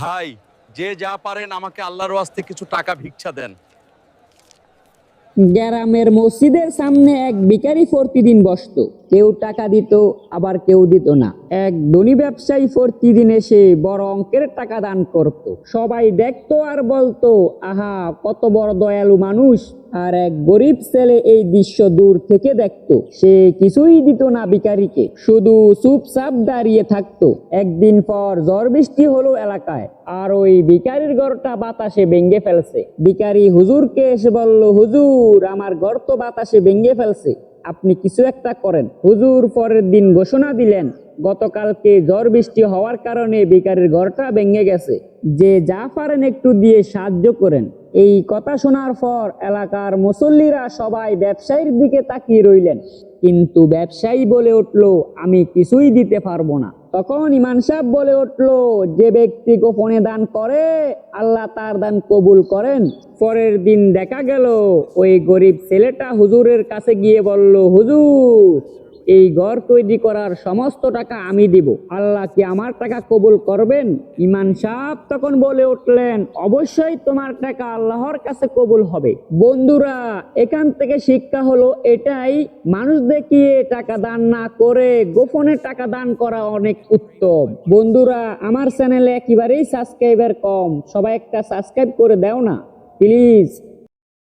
ভাই, যে যা পারেন আমাকে আল্লাহর ওয়াস্তে কিছু টাকা ভিক্ষা দেন। গ্রামের মসজিদের সামনে এক ভিখারি প্রতিদিন বসতো। কেউ টাকা দিত, আবার কেউ দিত না। এক ধনী ব্যবসায়ী প্রতিদিন এসে বড় অঙ্কের টাকা দান করত। সবাই দেখতো আর বলতো, আহা কত বড় দয়ালু মানুষ। আর এক গরিব ছেলে এই দৃশ্য দূর থেকে দেখতো। সে কিছুই দিত না ভিখারিকে, শুধু চুপচাপ দাঁড়িয়ে থাকতো। একদিন পর ঝড় বৃষ্টি হলো এলাকায়, আর ওই ভিখারির ঘরটা বাতাসে ভেঙে ফেলছে। ভিখারি হুজুরকে এসে বলল, হুজুর আমার ঘর তো বাতাসে ভেঙে ফেলছে, আপনি কিছু একটা করেন। হুজুর পরের দিন ঘোষণা দিলেন, গতকালকে ঝড় বৃষ্টি হওয়ার কারণে ভিখারির ঘরটা ভেঙে গেছে, যে যা পারেন একটু দিয়ে সাহায্য করেন। এই কথা শোনার পর এলাকার মুসল্লিরা সবাই ব্যবসায়ীর দিকে তাকিয়ে রইলেন, কিন্তু ব্যবসায়ী বলে উঠল, আমি কিছুই দিতে পারবো না। তখন ইমাম সাহেব বলে উঠল, যে ব্যক্তি গোপনে দান করে আল্লাহ তার দান কবুল করেন। পরের দিন দেখা গেল ওই গরিব ছেলেটা হুজুরের কাছে গিয়ে বলল, হুজুর এই ঘর তৈরি করার সমস্ত টাকা আমি দিব, আল্লাহ কি আমার টাকা কবুল করবেন? ইমাম সাহেব তখন বলে উঠলেন, অবশ্যই তোমার টাকা আল্লাহর কাছে কবুল হবে। বন্ধুরা, এখান থেকে শিক্ষা হলো এটাই, মানুষ দেখিয়ে টাকা দান না করে গোপনে টাকা দান করা অনেক উত্তম। বন্ধুরা, আমার চ্যানেলে একেবারেই সাবস্ক্রাইবার কম, সবাই একটা সাবস্ক্রাইব করে দাও না প্লিজ।